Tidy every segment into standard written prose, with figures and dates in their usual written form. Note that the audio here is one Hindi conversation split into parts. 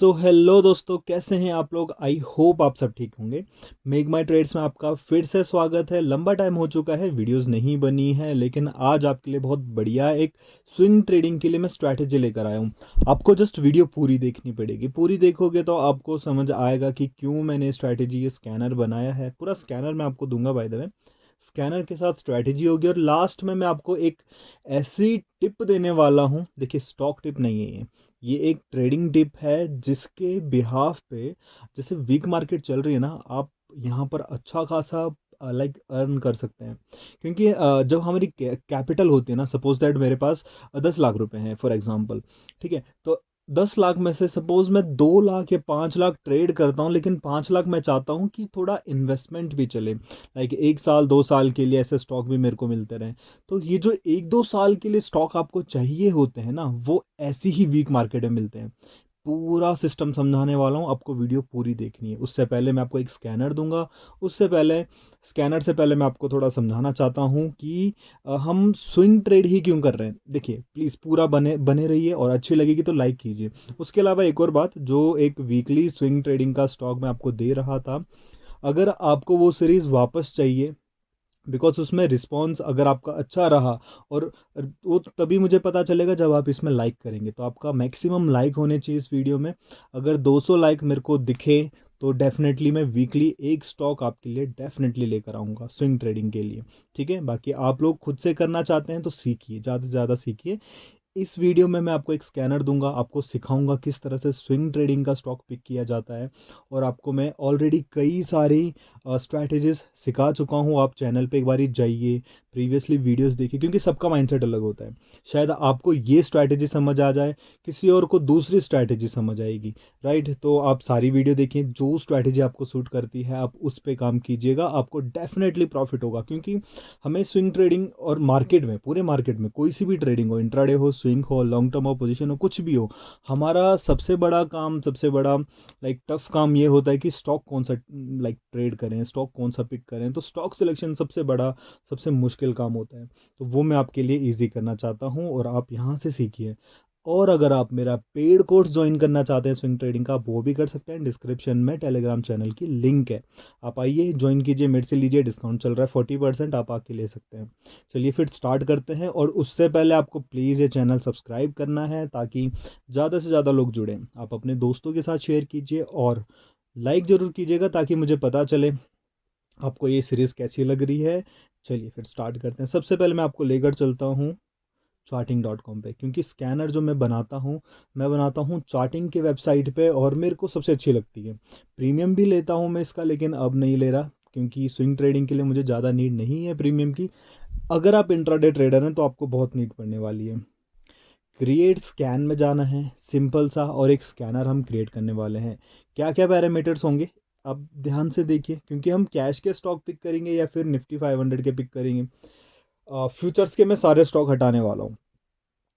सो हेलो दोस्तों, कैसे हैं आप लोग। आई होप आप सब ठीक होंगे। मेक माई ट्रेड्स में आपका फिर से स्वागत है। लंबा टाइम हो चुका है, वीडियोस नहीं बनी है, लेकिन आज आपके लिए बहुत बढ़िया एक स्विंग ट्रेडिंग के लिए मैं स्ट्रैटेजी लेकर आया हूँ। आपको जस्ट वीडियो पूरी देखनी पड़ेगी। पूरी देखोगे तो आपको समझ आएगा कि क्यों मैंने स्ट्रैटेजी ये स्कैनर बनाया है। पूरा स्कैनर मैं आपको दूंगा बाय द वे। स्कैनर के साथ स्ट्रैटेजी होगी और लास्ट में मैं आपको एक ऐसी टिप देने वाला हूँ। देखिए, स्टॉक टिप नहीं है ये एक ट्रेडिंग टिप है जिसके बिहाफ पे, जैसे वीक मार्केट चल रही है ना, आप यहाँ पर अच्छा खासा लाइक अर्न कर सकते हैं। क्योंकि जब हमारी कैपिटल होती है ना, सपोज दैट मेरे पास 10 लाख रुपए हैं फॉर एग्जांपल। ठीक है, तो 10 लाख में से सपोज मैं 2 लाख या 5 लाख ट्रेड करता हूँ, लेकिन 5 लाख मैं चाहता हूँ कि थोड़ा इन्वेस्टमेंट भी चले, लाइक 1 साल 2 साल के लिए ऐसे स्टॉक भी मेरे को मिलते रहें। तो ये जो 1 2 साल के लिए स्टॉक आपको चाहिए होते हैं ना, वो ऐसी ही वीक मार्केट में मिलते हैं। पूरा सिस्टम समझाने वाला हूँ, आपको वीडियो पूरी देखनी है। उससे पहले मैं आपको एक स्कैनर दूंगा। उससे पहले, स्कैनर से पहले मैं आपको थोड़ा समझाना चाहता हूँ कि हम स्विंग ट्रेड ही क्यों कर रहे हैं। देखिए, प्लीज़ पूरा बने बने रहिए, और अच्छी लगेगी तो लाइक कीजिए। उसके अलावा एक और बात, जो एक वीकली स्विंग ट्रेडिंग का स्टॉक मैं आपको दे रहा था, अगर आपको वो सीरीज़ वापस चाहिए, बिकॉज उसमें रिस्पॉन्स अगर आपका अच्छा रहा, और वो तभी मुझे पता चलेगा जब आप इसमें लाइक करेंगे। तो आपका मैक्सिमम लाइक होने चाहिए इस वीडियो में। अगर 200 लाइक मेरे को दिखे तो डेफिनेटली मैं वीकली एक स्टॉक आपके लिए डेफिनेटली लेकर आऊँगा स्विंग ट्रेडिंग के लिए। ठीक है, बाकी आप लोग खुद से करना चाहते हैं तो सीखिए, ज़्यादा से ज़्यादा सीखिए। इस वीडियो में मैं आपको एक स्कैनर दूंगा, आपको सिखाऊंगा किस तरह से स्विंग ट्रेडिंग का स्टॉक पिक किया जाता है। और आपको मैं ऑलरेडी कई सारी स्ट्रैटेजीज सिखा चुका हूँ। आप चैनल पे एक बारी जाइए, प्रीवियसली वीडियोस देखिए, क्योंकि सबका माइंडसेट अलग होता है। शायद आपको ये स्ट्रैटेजी समझ आ जाए, किसी और को दूसरी स्ट्रैटेजी समझ आएगी। राइट, तो आप सारी वीडियो देखिए, जो स्ट्रैटेजी आपको सूट करती है आप उस पर काम कीजिएगा, आपको डेफिनेटली प्रॉफिट होगा। क्योंकि हमें स्विंग ट्रेडिंग और मार्केट में, पूरे मार्केट में कोई सी भी ट्रेडिंग हो, इंट्राडे हो, स्विंग हो, लॉन्ग टर्म हो, पोजीशन हो, कुछ भी हो, हमारा सबसे बड़ा काम, सबसे बड़ा लाइक टफ काम ये होता है कि स्टॉक कौन सा लाइक ट्रेड करें, स्टॉक कौन सा पिक करें। तो स्टॉक सिलेक्शन सबसे बड़ा, सबसे मुश्किल काम होता है। तो वो मैं आपके लिए ईजी करना चाहता हूँ, और आप यहाँ से सीखिए। और अगर आप मेरा पेड कोर्स ज्वाइन करना चाहते हैं स्विंग ट्रेडिंग का, आप वो भी कर सकते हैं। डिस्क्रिप्शन में टेलीग्राम चैनल की लिंक है, आप आइए ज्वाइन कीजिए, मेरे से लीजिए। डिस्काउंट चल रहा है 40%, आप आके ले सकते हैं। चलिए फिर स्टार्ट करते हैं। और उससे पहले आपको प्लीज़ ये चैनल सब्सक्राइब करना है, ताकि ज़्यादा से ज़्यादा लोग जुड़ें। आप अपने दोस्तों के साथ शेयर कीजिए और लाइक ज़रूर कीजिएगा, ताकि मुझे पता चले आपको ये सीरीज़ कैसी लग रही है। चलिए फिर स्टार्ट करते हैं। सबसे पहले मैं आपको लेकर चलता हूँ charting.com पे, क्योंकि स्कैनर जो मैं बनाता हूँ चार्टिंग के वेबसाइट पे, और मेरे को सबसे अच्छी लगती है। प्रीमियम भी लेता हूँ मैं इसका, लेकिन अब नहीं ले रहा, क्योंकि स्विंग ट्रेडिंग के लिए मुझे ज़्यादा नीड नहीं है प्रीमियम की। अगर आप इंट्राडे ट्रेडर हैं तो आपको बहुत नीड पड़ने वाली है। क्रिएट स्कैन में जाना है, सिंपल सा, और एक स्कैनर हम क्रिएट करने वाले हैं। क्या क्या पैरामीटर्स होंगे अब ध्यान से देखिए, क्योंकि हम कैश के स्टॉक पिक करेंगे या फिर निफ्टी 500 के पिक करेंगे। फ्यूचर्स के मैं सारे स्टॉक हटाने वाला हूँ,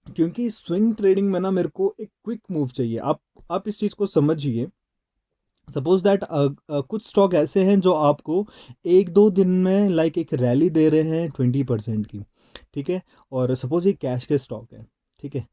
क्योंकि स्विंग ट्रेडिंग में ना मेरे को एक क्विक मूव चाहिए। आप इस चीज़ को समझिए। सपोज दैट कुछ स्टॉक ऐसे हैं जो आपको 1 2 दिन में लाइक एक रैली दे रहे हैं 20% की। ठीक है, और सपोज ये कैश के स्टॉक है। ठीक है,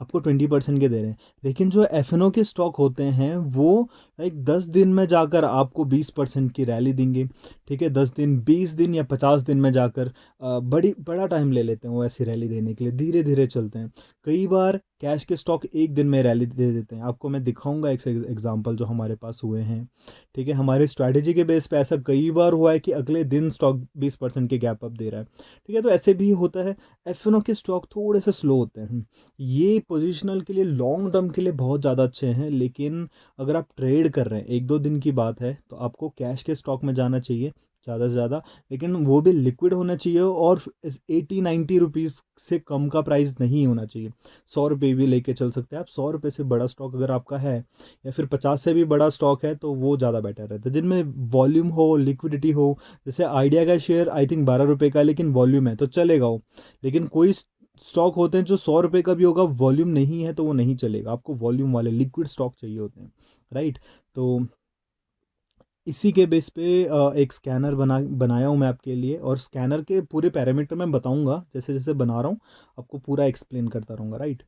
आपको 20% के दे रहे हैं, लेकिन जो एफ एन ओ के स्टॉक होते हैं वो लाइक 10 दिन में जाकर आपको 20% की रैली देंगे। ठीक है, 10 दिन, 20 दिन या 50 दिन में जाकर बड़ा टाइम ले लेते हैं वो ऐसी रैली देने के लिए, धीरे धीरे चलते हैं। कई बार कैश के स्टॉक एक दिन में रैली दे देते हैं। आपको मैं दिखाऊंगा एक एग्जाम्पल जो हमारे पास हुए हैं। ठीक है, हमारे स्ट्रैटेजी के बेस पे ऐसा कई बार हुआ है कि अगले दिन स्टॉक 20% के गैप अप दे रहा है। ठीक है, तो ऐसे भी होता है। एफ एन ओ के स्टॉक थोड़े से स्लो होते हैं। ये पोजिशनल के लिए, लॉन्ग टर्म के लिए बहुत ज़्यादा अच्छे हैं, लेकिन अगर आप ट्रेड कर रहे हैं, 1 2 दिन की बात है, तो आपको कैश के स्टॉक में जाना चाहिए ज़्यादा से ज़्यादा। लेकिन वो भी लिक्विड होना चाहिए, और 80 90 रुपीज़ से कम का प्राइस नहीं होना चाहिए। 100 रुपये भी लेके चल सकते हैं आप। 100 रुपये से बड़ा स्टॉक अगर आपका है, या फिर 50 से भी बड़ा स्टॉक है, तो वो ज़्यादा बेटर रहता है, जिनमें वॉल्यूम हो, लिक्विडिटी हो। जैसे आइडिया का शेयर आई थिंक 12 रुपये का है, लेकिन वॉल्यूम है तो चलेगा वो। लेकिन कोई स्टॉक होते हैं जो 100 रुपये का भी होगा, वॉल्यूम नहीं है तो वो नहीं चलेगा। आपको वॉल्यूम वाले लिक्विड स्टॉक चाहिए होते हैं। राइट, तो इसी के बेस पे एक स्कैनर बनाया हूँ मैं आपके लिए, और स्कैनर के पूरे पैरामीटर मैं बताऊंगा जैसे जैसे बना रहा हूँ, आपको पूरा एक्सप्लेन करता रहूँगा। राइट,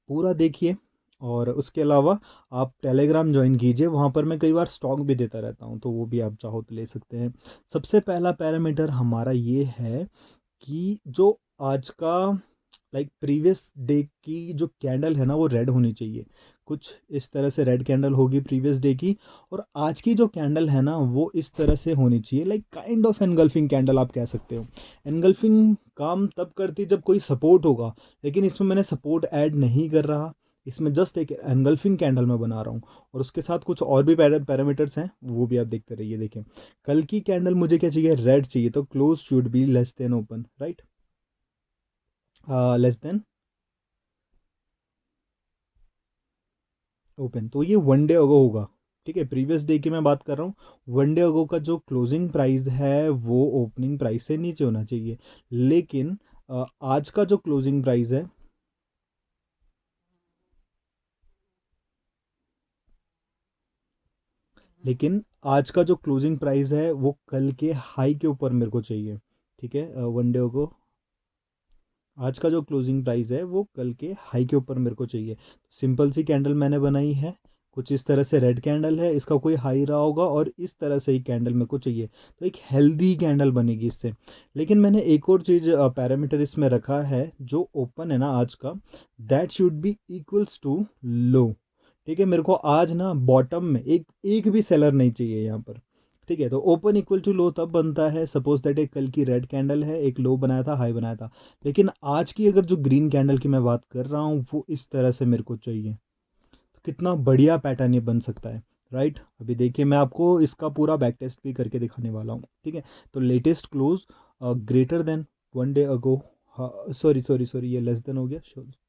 पूरा देखिए, और उसके अलावा आप टेलीग्राम ज्वाइन कीजिए, वहाँ पर मैं कई बार स्टॉक भी देता रहता हूँ, तो वो भी आप चाहो तो ले सकते हैं। सबसे पहला पैरामीटर हमारा ये है कि जो आज का प्रीवियस डे की जो कैंडल है ना वो रेड होनी चाहिए। कुछ इस तरह से रेड कैंडल होगी प्रीवियस डे की, और आज की जो कैंडल है ना वो इस तरह से होनी चाहिए, काइंड ऑफ एनगल्फिंग कैंडल आप कह सकते हो। एनगल्फिंग काम तब करती जब कोई सपोर्ट होगा, लेकिन इसमें मैंने सपोर्ट ऐड नहीं कर रहा, इसमें जस्ट एक एनगल्फिंग कैंडल मैं बना रहा हूँ। और उसके साथ कुछ और भी पैरामीटर्स हैं, वो भी आप देखते रहिए। देखिए, कल की कैंडल मुझे क्या चाहिए, रेड चाहिए, तो close should be less than open, right, less than open. तो ये वन डे अगो होगा, ठीक है, प्रीवियस डे की मैं बात कर रहा हूँ। वन डे अगो का जो क्लोजिंग प्राइस है वो ओपनिंग प्राइस से नीचे होना चाहिए, लेकिन आज का जो क्लोजिंग प्राइस है, लेकिन आज का जो क्लोजिंग प्राइस है वो कल के हाई के ऊपर मेरे को चाहिए, ठीक है। वन डे को आज का जो क्लोजिंग प्राइस है वो कल के हाई के ऊपर मेरे को चाहिए। सिंपल सी कैंडल मैंने बनाई है, कुछ इस तरह से रेड कैंडल है, इसका कोई हाई रहा होगा और इस तरह से ही कैंडल मेरे को चाहिए, तो एक हेल्दी कैंडल बनेगी इससे। लेकिन मैंने एक और चीज़ पैरामीटर इसमें रखा है, जो ओपन है ना आज का, that should be equals to low, ठीक है। मेरे को आज ना बॉटम में एक एक भी सेलर नहीं चाहिए यहाँ पर, ठीक है। तो ओपन इक्वल टू लो तब बनता है, सपोज दैट एक कल की रेड कैंडल है, एक लो बनाया था, हाई बनाया था, लेकिन आज की अगर जो ग्रीन कैंडल की मैं बात कर रहा हूँ वो इस तरह से मेरे को चाहिए। तो कितना बढ़िया पैटर्न ये बन सकता है, राइट। अभी देखिए, मैं आपको इसका पूरा बैक टेस्ट भी करके दिखाने वाला हूँ, ठीक है। तो latest close greater than one day ago, sorry sorry sorry, ये लेस देन हो गया,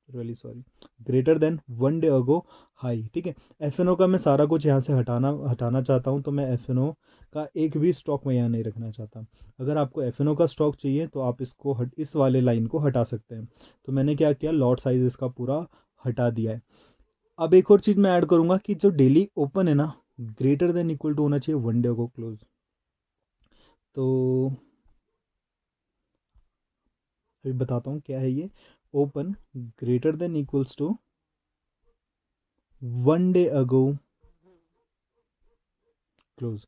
really sorry, greater than one day ago high, ठीक है। एफ एन ओ का मैं सारा कुछ यहाँ से हटाना हटाना चाहता हूँ, तो मैं एफ एन ओ का एक भी स्टॉक मैं यहाँ नहीं रखना चाहता। अगर आपको एफ एन ओ का स्टॉक चाहिए तो आप इसको इस वाले लाइन को हटा सकते हैं। तो मैंने क्या किया, लॉट साइज इसका पूरा हटा दिया है। अब एक और चीज़ मैं ऐड करूँगा कि जो डेली ओपन है ना, ग्रेटर देन इक्वल टू होना चाहिए वन डे को क्लोज। तो अभी बताता हूँ क्या है ये, open greater than equals to one day ago close,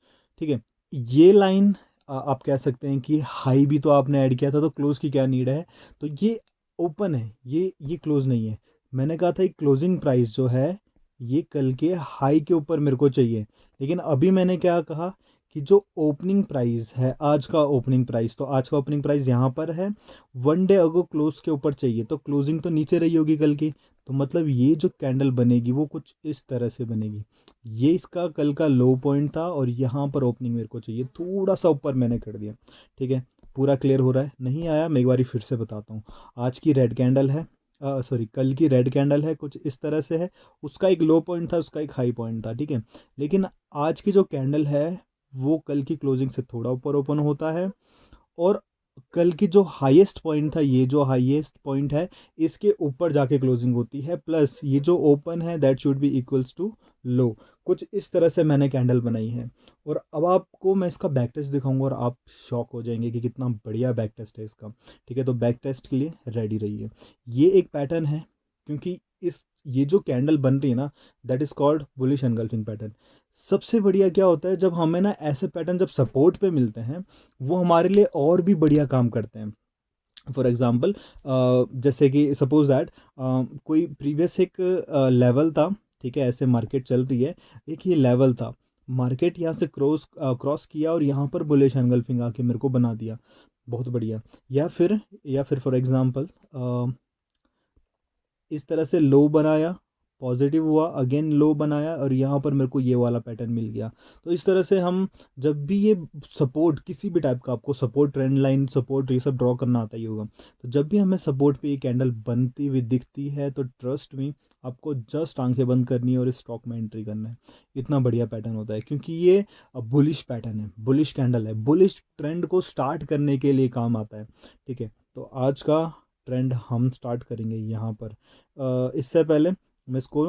ठीक है। ये लाइन आप कह सकते हैं कि हाई भी तो आपने ऐड किया था, तो क्लोज की क्या नीड है। तो ये ओपन है, ये क्लोज नहीं है। मैंने कहा था क्लोजिंग प्राइस जो है ये कल के हाई के ऊपर मेरे को चाहिए, लेकिन अभी मैंने क्या कहा कि जो ओपनिंग प्राइस है आज का ओपनिंग प्राइस, तो आज का ओपनिंग प्राइस यहाँ पर है, वन डे अगो क्लोज के ऊपर चाहिए, तो क्लोजिंग तो नीचे रही होगी कल की। तो मतलब ये जो कैंडल बनेगी वो कुछ इस तरह से बनेगी। ये इसका कल का लो पॉइंट था और यहाँ पर ओपनिंग मेरे को चाहिए, थोड़ा सा ऊपर मैंने कर दिया, ठीक है। पूरा क्लियर हो रहा है, नहीं आया मैं एक बार फिर से बताता हूँ। आज की रेड कैंडल है, सॉरी, कल की रेड कैंडल है, कुछ इस तरह से है, उसका एक लो पॉइंट था, उसका एक हाई पॉइंट था, ठीक है। लेकिन आज की जो कैंडल है वो कल की क्लोजिंग से थोड़ा ऊपर ओपन होता है, और कल की जो हाईएस्ट पॉइंट था, ये जो हाईएस्ट पॉइंट है इसके ऊपर जाके क्लोजिंग होती है, प्लस ये जो ओपन है that should be equals to low. कुछ इस तरह से मैंने कैंडल बनाई है, और अब आपको मैं इसका बैक टेस्ट दिखाऊंगा और आप शॉक हो जाएंगे कि कितना बढ़िया बैक टेस्ट है इसका, ठीक है। तो बैक टेस्ट के लिए रेडी रहिए। ये एक पैटर्न है, क्योंकि इस ये जो कैंडल बन रही है ना, that is called bullish engulfing pattern. सबसे बढ़िया क्या होता है, जब हमें ना ऐसे पैटर्न जब सपोर्ट पे मिलते हैं, वो हमारे लिए और भी बढ़िया काम करते हैं। फॉर एग्जांपल, जैसे कि सपोज दैट कोई प्रीवियस एक लेवल था, ठीक है, ऐसे मार्केट चल रही है, एक ये लेवल था, मार्केट यहाँ से क्रॉस किया और यहाँ पर बुलिश एनगल्फिंग आके मेरे को बना दिया, बहुत बढ़िया। या फिर फॉर एग्जांपल इस तरह से लो बनाया, पॉजिटिव हुआ, अगेन लो बनाया, और यहाँ पर मेरे को ये वाला पैटर्न मिल गया। तो इस तरह से हम जब भी ये सपोर्ट, किसी भी टाइप का आपको सपोर्ट, ट्रेंड लाइन सपोर्ट, ये सब ड्रॉ करना आता ही होगा, तो जब भी हमें सपोर्ट पे ये कैंडल बनती हुई दिखती है तो ट्रस्ट मी, आपको जस्ट आंखें बंद करनी है और इस स्टॉक में एंट्री करना है। इतना बढ़िया पैटर्न होता है, क्योंकि ये बुलिश पैटर्न है, बुलिश कैंडल है, बुलिश ट्रेंड को स्टार्ट करने के लिए काम आता है, ठीक है। तो आज का ट्रेंड हम स्टार्ट करेंगे यहाँ पर। इससे पहले मैं इसको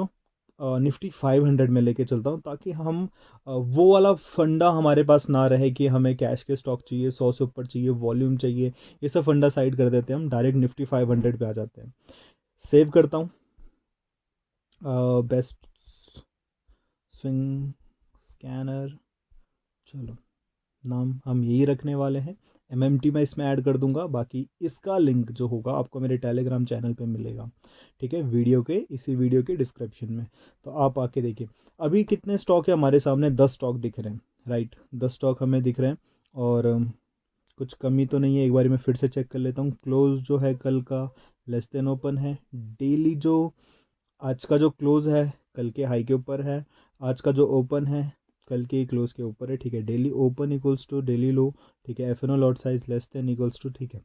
निफ्टी 500 में लेके चलता हूँ, ताकि हम वो वाला फंडा हमारे पास ना रहे कि हमें कैश के स्टॉक चाहिए, 100 से ऊपर चाहिए, वॉल्यूम चाहिए, ये सब फंडा साइड कर देते हैं, हम डायरेक्ट निफ्टी 500 पे आ जाते हैं। सेव करता हूँ, बेस्ट स्विंग स्कैनर, चलो नाम हम यही रखने वाले हैं। एमएमटी मैं इसमें ऐड कर दूंगा, बाकी इसका लिंक जो होगा आपको मेरे टेलीग्राम चैनल पे मिलेगा, ठीक है, इसी वीडियो के डिस्क्रिप्शन में। तो आप आके देखिए। अभी कितने स्टॉक है हमारे सामने, 10 स्टॉक दिख रहे हैं, राइट, 10 स्टॉक हमें दिख रहे हैं। और कुछ कमी तो नहीं है, एक बार मैं फिर से चेक कर लेता हूँ। क्लोज जो है कल का लेस देन ओपन है। डेली जो आज का जो क्लोज है कल के हाई के ऊपर है, आज का जो ओपन है कल के क्लोज के ऊपर है, ठीक है। Daily open equals to daily low, ठीक है। F N O lot size less than equals to, ठीक है,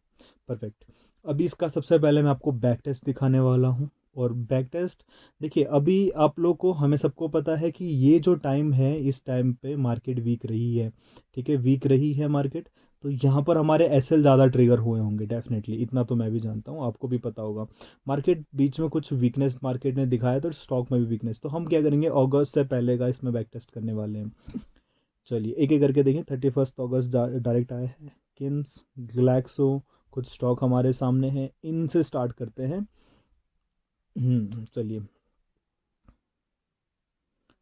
परफेक्ट। अभी इसका सबसे पहले मैं आपको बैक टेस्ट दिखाने वाला हूँ। और बैक टेस्ट देखिए, अभी आप लोग को, हमें सबको पता है कि ये जो टाइम है, इस टाइम पे मार्केट वीक रही है, ठीक है, वीक रही है मार्केट। तो यहाँ पर हमारे एस एल ज़्यादा ट्रिगर हुए होंगे डेफिनेटली, इतना तो मैं भी जानता हूँ, आपको भी पता होगा। मार्केट बीच में कुछ वीकनेस मार्केट ने दिखाया, तो स्टॉक में भी वीकनेस। तो हम क्या करेंगे, अगस्त से पहले का इसमें बैक टेस्ट करने वाले हैं। चलिए एक एक करके देखें। 31 अगस्त डायरेक्ट आया है। किम्स, ग्लैक्सो, कुछ स्टॉक हमारे सामने हैं, इनसे स्टार्ट करते हैं। चलिए,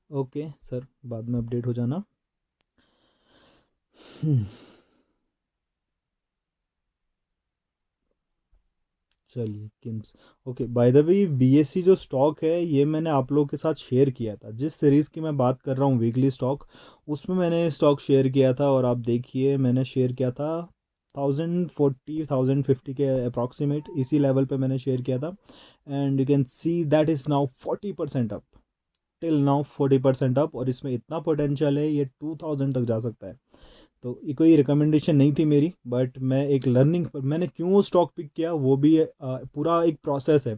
ओके सर, बाद में अपडेट हो जाना। हम्म, चलिए KIMS, okay. By the way, BSc जो स्टॉक है ये मैंने आप लोगों के साथ शेयर किया था, जिस सीरीज़ की मैं बात कर रहा हूँ वीकली स्टॉक, उसमें मैंने स्टॉक शेयर किया था। और आप देखिए, मैंने शेयर किया था 1040 1050 के अप्रॉक्सीमेट, इसी लेवल पे मैंने शेयर किया था। And you can see that is now 40% up, till now 40% up. और इसमें इतना पोटेंशियल है, ये 2000 तक जा सकता है। तो ये कोई रिकमेंडेशन नहीं थी मेरी, बट मैं एक लर्निंग पर, मैंने क्यों स्टॉक पिक किया वो भी पूरा एक प्रोसेस है।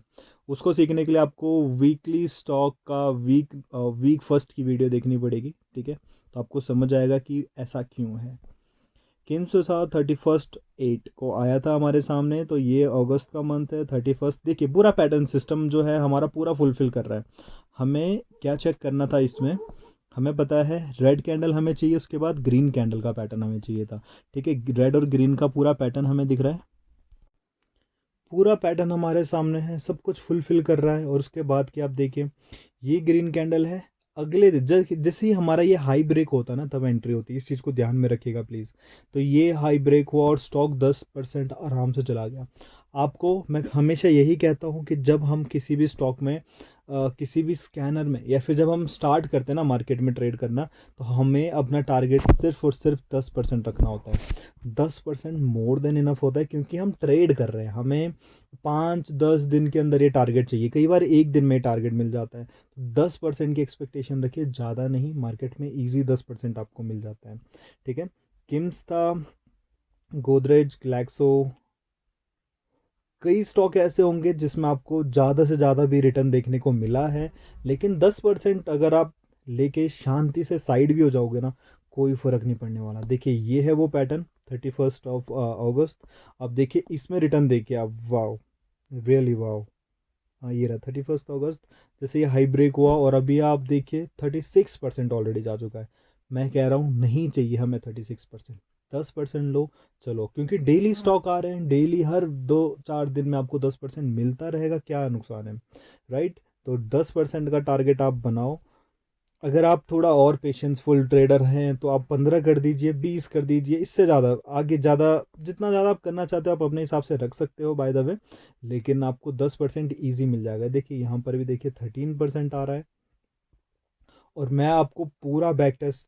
उसको सीखने के लिए आपको वीकली स्टॉक का वीक फर्स्ट की वीडियो देखनी पड़ेगी, ठीक है। तो आपको समझ आएगा कि ऐसा क्यों है। किम्स के साथ 31 8 को आया था हमारे सामने, तो ये अगस्त का मंथ है। 31 देखिए, पूरा पैटर्न सिस्टम जो है हमारा पूरा फुलफिल कर रहा है। हमें क्या चेक करना था इसमें, हमें पता है रेड कैंडल हमें चाहिए, उसके बाद ग्रीन कैंडल का पैटर्न हमें चाहिए था, ठीक है। रेड और ग्रीन का पूरा पैटर्न हमें दिख रहा है, पूरा पैटर्न हमारे सामने है, सब कुछ फुलफिल कर रहा है। और उसके बाद की आप देखिए, ये ग्रीन कैंडल है। अगले दिन जैसे ही हमारा ये हाई ब्रेक होता है ना, तब एंट्री होती है, इस चीज़ को ध्यान में रखिएगा प्लीज़। तो ये हाई ब्रेक हुआ और स्टॉक 10% आराम से चला गया। आपको मैं हमेशा यही कहता हूँ कि जब हम किसी भी स्टॉक में किसी भी स्कैनर में, या फिर जब हम स्टार्ट करते हैं ना मार्केट में ट्रेड करना, तो हमें अपना टारगेट सिर्फ और सिर्फ 10% रखना होता है। 10% मोर देन इनफ होता है, क्योंकि हम ट्रेड कर रहे हैं, हमें 5-10 दिन के अंदर ये टारगेट चाहिए, कई बार एक दिन में टारगेट मिल जाता है। तो 10% की एक्सपेक्टेशन रखिए, ज़्यादा नहीं, मार्केट में ईजी 10% आपको मिल जाता है, ठीक है। किम्स था, गोदरेज, ग्लैक्सो, कई स्टॉक ऐसे होंगे जिसमें आपको ज़्यादा से ज़्यादा भी रिटर्न देखने को मिला है। लेकिन 10% अगर आप लेके शांति से साइड भी हो जाओगे ना, कोई फ़र्क नहीं पड़ने वाला। देखिए ये है वो पैटर्न, 31 अगस्त। अब देखिए इसमें रिटर्न देखिए आप, वाओ, रियली वाओ। हाँ ये रहा 31 अगस्त, जैसे ये हाई ब्रेक हुआ, और अभी आप देखिए 36% ऑलरेडी जा चुका है। मैं कह रहा हूँ नहीं चाहिए हमें 36%, 10% लो। चलो, क्योंकि डेली स्टॉक आ रहे हैं, डेली हर 2-4 दिन में आपको 10% मिलता रहेगा, क्या नुकसान है, राइट। तो 10% का टारगेट आप बनाओ। अगर आप थोड़ा और पेशेंसफुल ट्रेडर हैं तो आप 15 कर दीजिए, 20 कर दीजिए, इससे ज़्यादा आगे, ज़्यादा जितना ज़्यादा आप करना चाहते हो आप अपने हिसाब से रख सकते हो बाय द वे। लेकिन आपको 10% ईजी मिल जाएगा। देखिए यहाँ पर भी देखिए 13% आ रहा है। और मैं आपको पूरा बैक टेस्ट,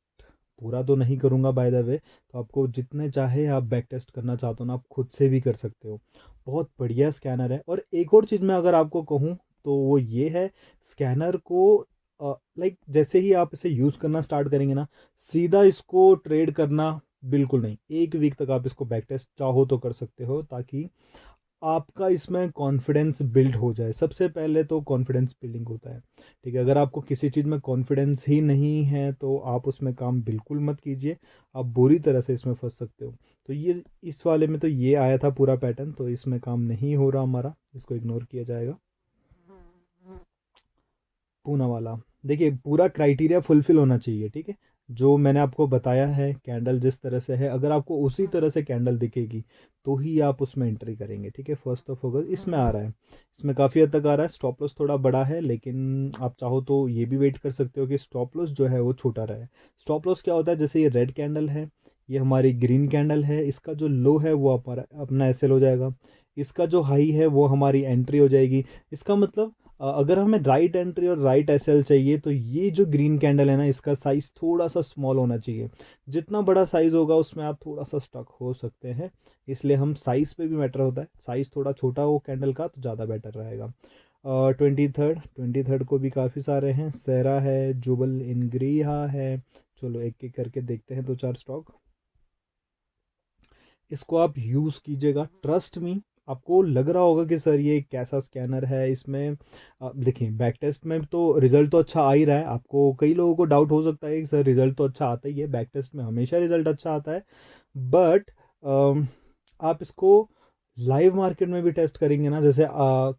पूरा तो नहीं करूँगा बाय द वे, तो आपको जितने चाहे आप बैक टेस्ट करना चाहते हो ना, आप खुद से भी कर सकते हो। बहुत बढ़िया स्कैनर है। और एक और चीज़ मैं अगर आपको कहूँ, तो वो ये है, स्कैनर को लाइक जैसे ही आप इसे यूज़ करना स्टार्ट करेंगे ना, सीधा इसको ट्रेड करना बिल्कुल नहीं। एक वीक तक आप इसको बैक टेस्ट चाहो तो कर सकते हो, ताकि आपका इसमें कॉन्फिडेंस बिल्ड हो जाए। सबसे पहले तो कॉन्फिडेंस बिल्डिंग होता है, ठीक है। अगर आपको किसी चीज़ में कॉन्फिडेंस ही नहीं है तो आप उसमें काम बिल्कुल मत कीजिए, आप बुरी तरह से इसमें फंस सकते हो। तो ये इस वाले में तो ये आया था पूरा पैटर्न, तो इसमें काम नहीं हो रहा हमारा, इसको इग्नोर किया जाएगा। पूना वाला देखिए, पूरा क्राइटेरिया फुलफिल होना चाहिए, ठीक है। जो मैंने आपको बताया है कैंडल जिस तरह से है, अगर आपको उसी तरह से कैंडल दिखेगी तो ही आप उसमें एंट्री करेंगे। ठीक है, फर्स्ट ऑफ अगस्त इसमें आ रहा है, इसमें काफ़ी हद तक आ रहा है। स्टॉप लॉस थोड़ा बड़ा है, लेकिन आप चाहो तो ये भी वेट कर सकते हो कि स्टॉप लॉस जो है वो छोटा रहे। स्टॉप लॉस क्या होता है, जैसे ये रेड कैंडल है, ये हमारी ग्रीन कैंडल है, इसका जो लो है वो हमारा अपना एसएल हो जाएगा, इसका जो हाई है वो हमारी एंट्री हो जाएगी। इसका मतलब अगर हमें राइट एंट्री और राइट एसएल चाहिए तो ये जो ग्रीन कैंडल है ना, इसका साइज़ थोड़ा सा स्मॉल होना चाहिए। जितना बड़ा साइज़ होगा उसमें आप थोड़ा सा स्टक हो सकते हैं, इसलिए हम साइज़ पे भी मैटर होता है। साइज़ थोड़ा छोटा हो कैंडल का तो ज़्यादा बेटर रहेगा। 23rd को भी काफ़ी सारे हैं, सेरा है, जुबल इनग्रीहा है। चलो एक एक करके देखते हैं दो चार स्टॉक। इसको आप यूज़ कीजिएगा, ट्रस्ट मी। आपको लग रहा होगा कि सर ये कैसा स्कैनर है, इसमें देखिए बैक टेस्ट में तो रिज़ल्ट तो अच्छा आ ही रहा है। आपको कई लोगों को डाउट हो सकता है कि सर रिज़ल्ट तो अच्छा आता ही है, बैक टेस्ट में हमेशा रिज़ल्ट अच्छा आता है। बट आप इसको लाइव मार्केट में भी टेस्ट करेंगे ना, जैसे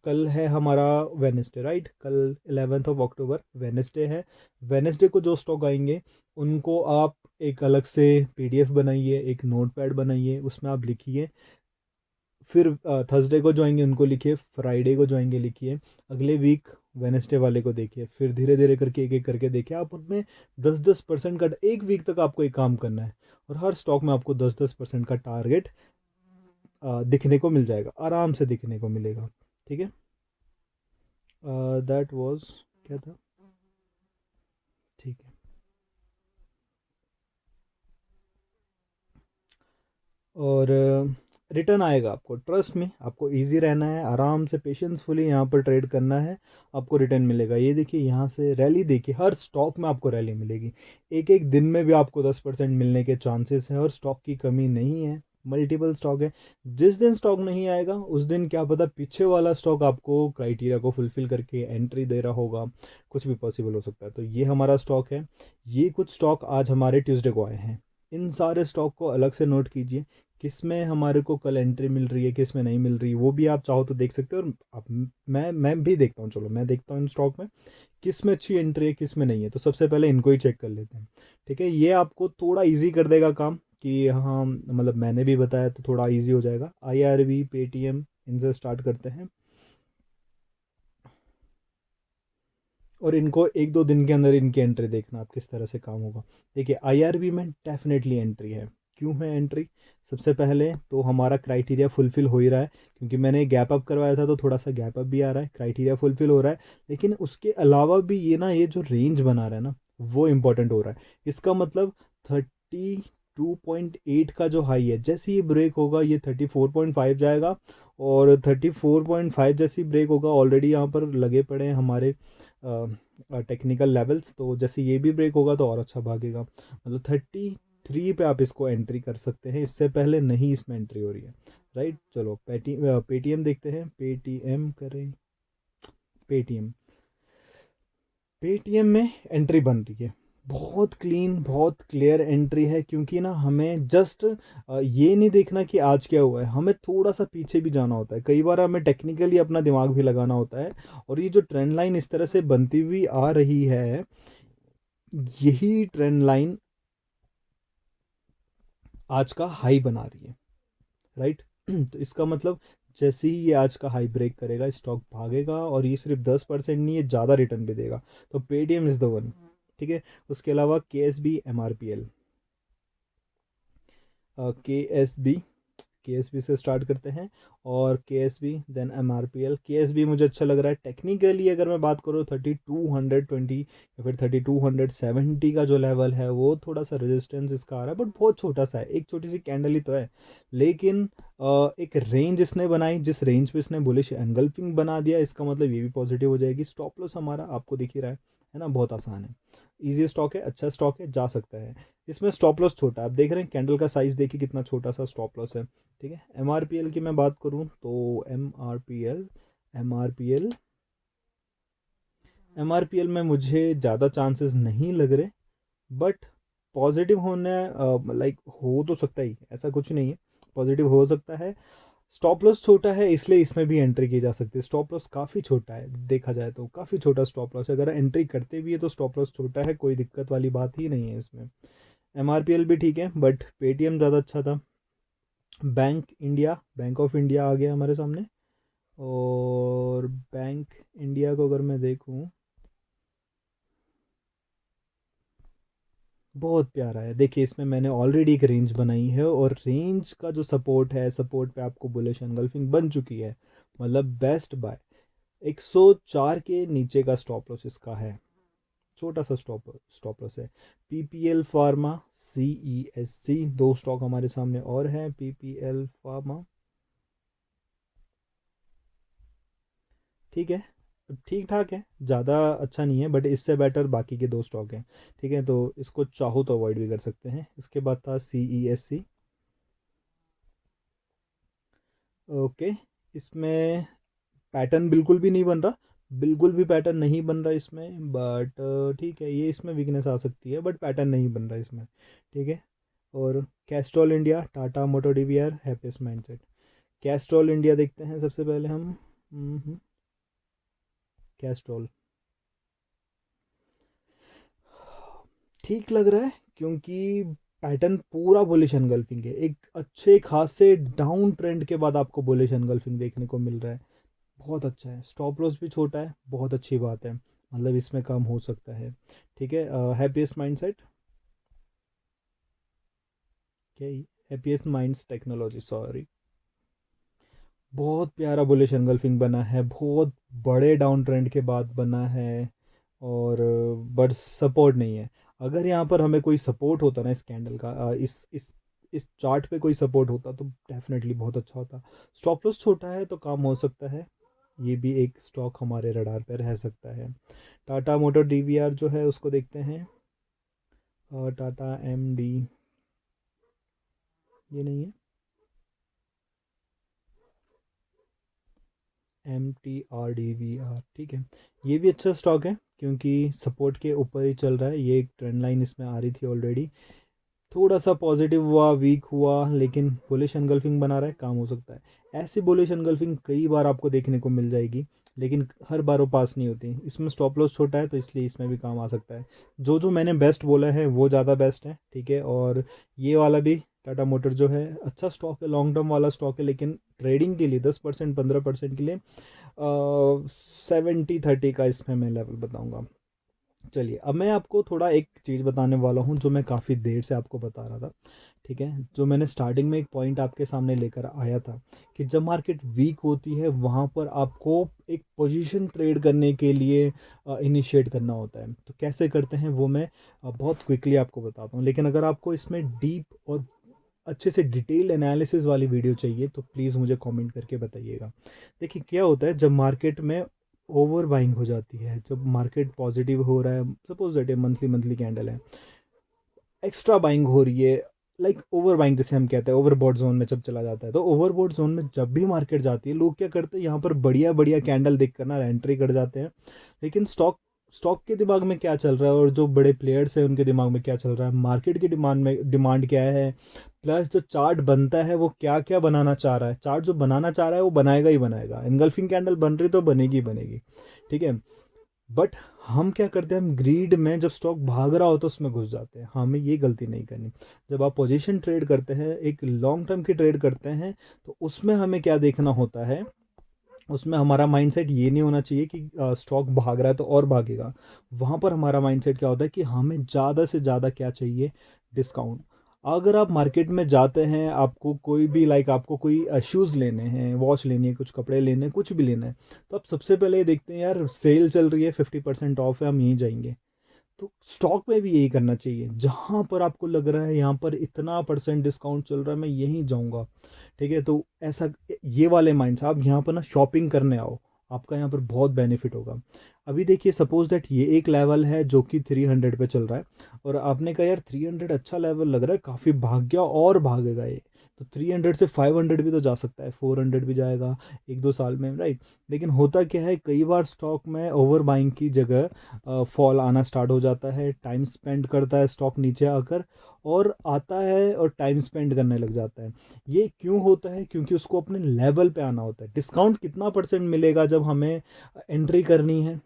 कल है हमारा वेनेसडे, राइट, कल 11 अक्टूबर वेनेसडे है। वेनेसडे को जो स्टॉक आएंगे उनको आप एक अलग से पीडीएफ बनाइए, एक नोटपैड बनाइए, उसमें आप लिखिए। फिर थर्सडे को जो आएंगे उनको लिखिए, फ्राइडे को जो आएंगे लिखिए, अगले वीक वेनेसडे वाले को देखिए, फिर धीरे धीरे करके एक एक करके देखिए। आप उनमें 10-10% का, एक वीक तक आपको एक काम करना है और हर स्टॉक में आपको 10-10% का टारगेट दिखने को मिल जाएगा, आराम से दिखने को मिलेगा। ठीक है, दैट वाज क्या था, ठीक है। और रिटर्न आएगा आपको, ट्रस्ट में। आपको इजी रहना है, आराम से पेशेंसफुली यहाँ पर ट्रेड करना है, आपको रिटर्न मिलेगा। ये देखिए यहाँ से रैली देखिए, हर स्टॉक में आपको रैली मिलेगी। एक एक दिन में भी आपको 10% मिलने के चांसेस हैं और स्टॉक की कमी नहीं है, मल्टीपल स्टॉक है। जिस दिन स्टॉक नहीं आएगा उस दिन क्या पता पीछे वाला स्टॉक आपको क्राइटेरिया को फुलफिल करके एंट्री दे रहा होगा, कुछ भी पॉसिबल हो सकता है। तो ये हमारा स्टॉक है, ये कुछ स्टॉक आज हमारे ट्यूसडे को आए हैं। इन सारे स्टॉक को अलग से नोट कीजिए, किस में हमारे को कल एंट्री मिल रही है, किस में नहीं मिल रही, वो भी आप चाहो तो देख सकते हो। और आप, मैं भी देखता हूँ, चलो मैं देखता हूँ इन स्टॉक में किस में अच्छी एंट्री है किस में नहीं है। तो सबसे पहले इनको ही चेक कर लेते हैं। ठीक है, ये आपको थोड़ा इजी कर देगा काम कि हाँ, मतलब मैंने भी बताया तो थोड़ा इजी हो जाएगा। आईआरबी, पेटीएम, इनसे स्टार्ट करते हैं और इनको एक दो दिन के अंदर इनकी एंट्री देखना आप किस तरह से काम होगा। देखिए आईआरबी में डेफिनेटली एंट्री है। क्यों है एंट्री, सबसे पहले तो हमारा क्राइटेरिया फुलफिल हो ही रहा है, क्योंकि मैंने गैप अप करवाया था तो थोड़ा सा गैप अप भी आ रहा है, क्राइटेरिया फुलफिल हो रहा है। लेकिन उसके अलावा भी ये ना, ये जो रेंज बना रहा है ना वो इम्पोर्टेंट हो रहा है। इसका मतलब 32.8 का जो हाई है, जैसे ये ब्रेक होगा ये 34.5 जाएगा, और 34.5 जैसी ब्रेक होगा, ऑलरेडी यहाँ पर लगे पड़े हैं हमारे टेक्निकल लेवल्स, तो जैसे ये भी ब्रेक होगा तो और अच्छा भागेगा। मतलब 33 पे आप इसको एंट्री कर सकते हैं, इससे पहले नहीं इसमें एंट्री हो रही है, राइट। चलो पेटीएम देखते हैं, पेटीएम करें, पेटीएम, पेटीएम में एंट्री बन रही है, बहुत क्लीन बहुत क्लियर एंट्री है। क्योंकि ना हमें जस्ट ये नहीं देखना कि आज क्या हुआ है, हमें थोड़ा सा पीछे भी जाना होता है, कई बार हमें टेक्निकली अपना दिमाग भी लगाना होता है। और ये जो ट्रेंड लाइन इस तरह से बनती हुई आ रही है, यही ट्रेंड लाइन आज का हाई बना रही है, राइट। तो इसका मतलब जैसे ही ये आज का हाई ब्रेक करेगा स्टॉक भागेगा, और ये सिर्फ 10% नहीं, ये ज़्यादा रिटर्न भी देगा। तो पेटीएम इज़ द वन। ठीक है, उसके अलावा K S B, M R P L, K S B, K S B से स्टार्ट करते हैं, और K S B then M R P L. K S B मुझे अच्छा लग रहा है टेक्निकली, अगर मैं बात करूँ 3220 या फिर 3270 का जो लेवल है वो थोड़ा सा रेजिस्टेंस इसका आ रहा है, बट बहुत छोटा सा है, एक छोटी सी कैंडल ही तो है। लेकिन एक रेंज इसने बनाई, जिस रेंज पे इसने बुलिश एंगल्फिंग बना दिया, इसका मतलब ये भी पॉजिटिव हो जाएगी। स्टॉप लॉस हमारा आपको दिख ही रहा है ना, बहुत आसान है, ईजी स्टॉक है, अच्छा स्टॉक है, जा सकता है। इसमें स्टॉप लॉस छोटा है, आप देख रहे हैं कैंडल का साइज देखिए कितना छोटा सा स्टॉप लॉस है। ठीक है, एम आर पी एल की मैं बात करूँ तो M R P L, M R P L, M R P L में मुझे ज़्यादा चांसेस नहीं लग रहे, बट पॉजिटिव होने लाइक हो तो सकता ही, ऐसा कुछ नहीं है, पॉजिटिव हो सकता है। स्टॉप लॉस छोटा है इसलिए इसमें भी एंट्री की जा सकती है। स्टॉप लॉस काफ़ी छोटा है, देखा जाए तो काफ़ी छोटा स्टॉप लॉस है। अगर एंट्री करते भी है तो स्टॉप लॉस छोटा है, कोई दिक्कत वाली बात ही नहीं है इसमें। एमआरपीएल भी ठीक है, बट पेटीएम ज़्यादा अच्छा था। बैंक ऑफ इंडिया आ गया हमारे सामने। और बैंक इंडिया को अगर मैं देखूं, बहुत प्यारा है। देखिए इसमें मैंने ऑलरेडी एक रेंज बनाई है, और रेंज का जो सपोर्ट है, सपोर्ट पे आपको बुलिश एनगल्फिंग बन चुकी है, मतलब बेस्ट बाय। 104 के नीचे का स्टॉप लॉस इसका है, छोटा सा स्टॉप लॉस है। पीपीएल फार्मा, CESC, दो स्टॉक हमारे सामने और हैं। पीपीएल फार्मा ठीक है, ठीक ठाक है, ज़्यादा अच्छा नहीं है, बट इससे बेटर बाकी के दो स्टॉक हैं। ठीक है, तो इसको चाहो तो अवॉइड भी कर सकते हैं। इसके बाद था CESC। ओके, इसमें पैटर्न बिल्कुल भी नहीं बन रहा, बिल्कुल भी पैटर्न नहीं बन रहा इसमें, बट ठीक है, ये इसमें वीकनेस आ सकती है, बट पैटर्न नहीं बन रहा इसमें। ठीक है। और Castrol India, Tata motor DVR, happiest mindset. Castrol India देखते हैं सबसे पहले हम। कैस्ट्रॉल ठीक लग रहा है, क्योंकि पैटर्न पूरा बुलिश एनगल्फिंग है। एक अच्छे खासे डाउन ट्रेंड के बाद आपको बुलिश एनगल्फिंग देखने को मिल रहा है, बहुत अच्छा है। स्टॉप लॉस भी छोटा है, बहुत अच्छी बात है, मतलब इसमें कम हो सकता है। ठीक है। हैप्पीएस्ट माइंडसेट, क्या ही, हैप्पीएस्ट माइंड्स टेक्नोलॉजी, सॉरी। बहुत प्यारा बुलिश एनगल्फिंग बना है, बहुत बड़े डाउन ट्रेंड के बाद बना है, और बट सपोर्ट नहीं है। अगर यहाँ पर हमें कोई सपोर्ट होता ना इस कैंडल का, इस चार्ट पे कोई सपोर्ट होता तो डेफिनेटली बहुत अच्छा होता। स्टॉप लॉस छोटा है तो काम हो सकता है, ये भी एक स्टॉक हमारे रडार पे रह सकता है। टाटा मोटर डीवीआर जो है उसको देखते हैं। और टाटा MD, ये नहीं है, MTRDVR, ठीक है। ये भी अच्छा स्टॉक है, क्योंकि सपोर्ट के ऊपर ही चल रहा है। ये एक ट्रेंड लाइन इसमें आ रही थी ऑलरेडी, थोड़ा सा पॉजिटिव हुआ, वीक हुआ, लेकिन बुलिश एनगल्फिंग बना रहा है, काम हो सकता है। ऐसी बुलिश एनगल्फिंग कई बार आपको देखने को मिल जाएगी, लेकिन हर बार वो पास नहीं होती। इसमें स्टॉप लॉस छोटा है तो इसलिए इसमें भी काम आ सकता है। जो जो मैंने बेस्ट बोला है वो ज़्यादा बेस्ट है। ठीक है। और ये वाला भी टाटा मोटर जो है अच्छा स्टॉक है, लॉन्ग टर्म वाला स्टॉक है, लेकिन ट्रेडिंग के लिए 10% 15% के लिए 70-30 का इसमें मैं लेवल बताऊंगा। चलिए अब मैं आपको थोड़ा एक चीज़ बताने वाला हूँ जो मैं काफ़ी देर से आपको बता रहा था। ठीक है, जो मैंने स्टार्टिंग में एक पॉइंट आपके सामने लेकर आया था, कि जब मार्केट वीक होती है वहाँ पर आपको एक पोजीशन ट्रेड करने के लिए इनिशिएट करना होता है। तो कैसे करते हैं वो मैं बहुत क्विकली आपको बताता हूँ, लेकिन अगर आपको इसमें डीप और अच्छे से डिटेल एनालिसिस वाली वीडियो चाहिए तो प्लीज़ मुझे कमेंट करके बताइएगा। देखिए क्या होता है, जब मार्केट में ओवर बाइंग हो जाती है, जब मार्केट पॉजिटिव हो रहा है, suppose that monthly monthly candle है, एक्स्ट्रा बाइंग हो रही है, लाइक ओवर बाइंग जैसे हम कहते हैं, ओवरबॉट जोन में जब चला जाता है, तो ओवरबॉट जोन में जब भी मार्केट जाती है, लोग क्या करते हैं, यहाँ पर बढ़िया बढ़िया कैंडल देख कर ना एंट्री कर जाते हैं। लेकिन स्टॉक के दिमाग में क्या चल रहा है, और जो बड़े प्लेयर्स हैं उनके दिमाग में क्या चल रहा है, मार्केट की डिमांड क्या है, प्लस जो चार्ट बनता है वो क्या क्या बनाना चाह रहा है। चार्ट जो बनाना चाह रहा है वो बनाएगा ही बनाएगा, एंगल्फिंग कैंडल बन रही तो बनेगी ही बनेगी। ठीक है। बट हम क्या करते हैं, हम ग्रीड में जब स्टॉक भाग रहा हो तो उसमें घुस जाते हैं, हमें ये गलती नहीं करनी। जब आप पोजीशन ट्रेड करते हैं, एक लॉन्ग टर्म की ट्रेड करते हैं, तो उसमें हमें क्या देखना होता है, उसमें हमारा माइंडसेट ये नहीं होना चाहिए कि स्टॉक भाग रहा है तो और भागेगा। वहाँ पर हमारा माइंडसेट क्या होता है कि हमें ज़्यादा से ज़्यादा क्या चाहिए, डिस्काउंट। अगर आप मार्केट में जाते हैं, आपको कोई भी आपको कोई शूज़ लेने हैं, वॉच लेनी है, कुछ कपड़े लेने हैं, कुछ भी लेना है, तो आप सबसे पहले ये देखते हैं यार सेल चल रही है, 50% ऑफ है, हम यहीं जाएंगे। तो स्टॉक में भी यही करना चाहिए, जहाँ पर आपको लग रहा है यहाँ पर इतना परसेंट डिस्काउंट चल रहा है, मैं यहीं जाऊँगा। ठीक है, तो ऐसा ये वाले माइंड से आप यहाँ पर ना शॉपिंग करने आओ, आपका यहाँ पर बहुत बेनिफिट होगा। अभी देखिए सपोज दैट ये एक लेवल है जो कि 300 पे चल रहा है, और आपने कहा यार 300 अच्छा लेवल लग रहा है, काफ़ी भाग गया और भागेगा ये। तो 300 से 500 भी तो जा सकता है, 400 भी जाएगा 1-2 साल में, राइट। लेकिन होता क्या है, कई बार स्टॉक में ओवर बाइंग की जगह फॉल आना स्टार्ट हो जाता है, टाइम स्पेंड करता है स्टॉक नीचे आकर, और आता है और टाइम स्पेंड करने लग जाता है। ये क्यों होता है? क्योंकि उसको अपने लेवल पे आना होता है। डिस्काउंट कितना परसेंट मिलेगा जब हमें एंट्री करनी है?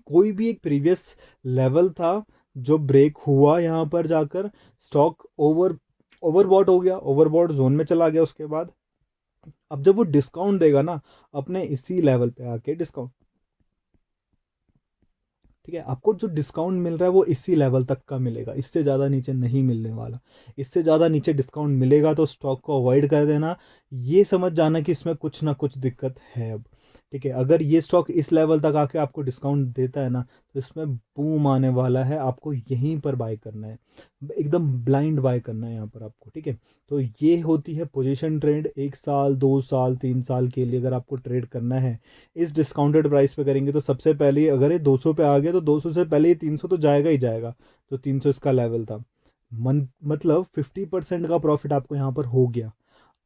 कोई भी एक प्रीवियस लेवल था जो ब्रेक हुआ, यहाँ पर जाकर स्टॉक ओवरबॉट हो गया, ओवरबॉट जोन में चला गया। उसके बाद अब जब वो डिस्काउंट देगा ना, अपने इसी लेवल पे आके डिस्काउंट, ठीक है, आपको जो डिस्काउंट मिल रहा है वो इसी लेवल तक का मिलेगा, इससे ज़्यादा नीचे नहीं मिलने वाला। इससे ज़्यादा नीचे डिस्काउंट मिलेगा तो स्टॉक को अवॉइड कर देना। ये समझ जाना कि इसमें कुछ ना कुछ दिक्कत है अब, ठीक है। अगर ये स्टॉक इस लेवल तक आके आपको डिस्काउंट देता है ना, तो इसमें बूम आने वाला है, आपको यहीं पर बाय करना है, एकदम ब्लाइंड बाय करना है यहाँ पर आपको, ठीक है। तो ये होती है पोजीशन ट्रेड। 1 साल 2 साल 3 साल के लिए अगर आपको ट्रेड करना है इस डिस्काउंटेड प्राइस पे करेंगे, तो सबसे पहले अगर ये 200 पे आ गया तो 200 से पहले ये 300 तो जाएगा ही जाएगा। तो 300 इसका लेवल था, मतलब 50% का प्रॉफिट आपको यहाँ पर हो गया।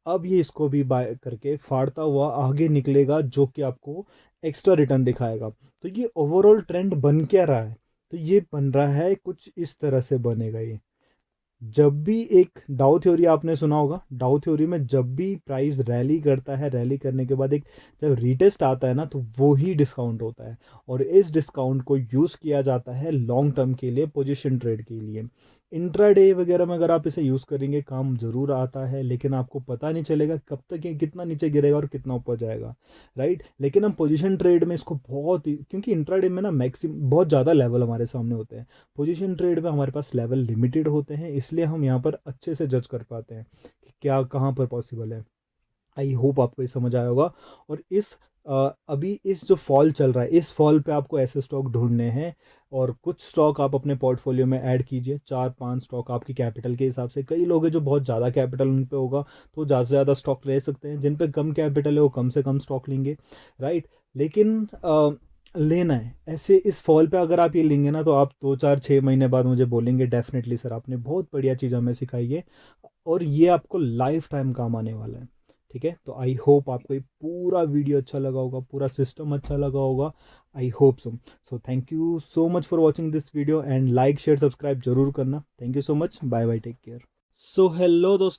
अब ये इसको भी बाय करके फाड़ता हुआ आगे निकलेगा, जो कि आपको एक्स्ट्रा रिटर्न दिखाएगा। तो ये ओवरऑल ट्रेंड बन क्या रहा है? तो ये बन रहा है कुछ इस तरह से बनेगा ये। जब भी एक डाउ थ्योरी आपने सुना होगा, डाउ थ्योरी में जब भी प्राइस रैली करता है, रैली करने के बाद एक जब रीटेस्ट आता है ना, तो वो ही डिस्काउंट होता है। और इस डिस्काउंट को यूज़ किया जाता है लॉन्ग टर्म के लिए, पोजीशन ट्रेड के लिए। इंट्राडे वगैरह में अगर आप इसे यूज़ करेंगे काम ज़रूर आता है, लेकिन आपको पता नहीं चलेगा कब तक ये कितना नीचे गिरेगा और कितना ऊपर जाएगा, राइट। लेकिन हम पोजीशन ट्रेड में इसको बहुत ही, क्योंकि इंट्राडे में ना मैक्सिमम बहुत ज़्यादा लेवल हमारे सामने होते हैं, पोजीशन ट्रेड में हमारे पास लेवल लिमिटेड होते हैं, इसलिए हम यहाँ पर अच्छे से जज कर पाते हैं कि क्या कहाँ पर पॉसिबल है। आई होप आपको ये समझ आया होगा। और अभी इस जो फॉल चल रहा है, इस फॉल पे आपको ऐसे स्टॉक ढूंढने हैं, और कुछ स्टॉक आप अपने पोर्टफोलियो में ऐड कीजिए, 4-5 स्टॉक आपकी कैपिटल के हिसाब से। कई लोग हैं जो बहुत ज़्यादा कैपिटल उन पे होगा, तो ज़्यादा से ज़्यादा स्टॉक ले सकते हैं। जिन पे कम कैपिटल है वो कम से कम स्टॉक लेंगे, राइट। लेकिन लेना है ऐसे इस फॉल पे अगर आप ये लेंगे ना, तो आप 2-4-6 महीने बाद मुझे बोलेंगे डेफिनेटली सर आपने बहुत बढ़िया चीज़ हमें सिखाई है, और ये आपको लाइफ टाइम काम आने वाला है, ठीक है। तो आई होप आपको ये पूरा वीडियो अच्छा लगा होगा, पूरा सिस्टम अच्छा लगा होगा। I hope so thank you so much for watching this video, and like share subscribe जरूर करना। Thank you so much, bye bye, take care. So hello दोस्तों।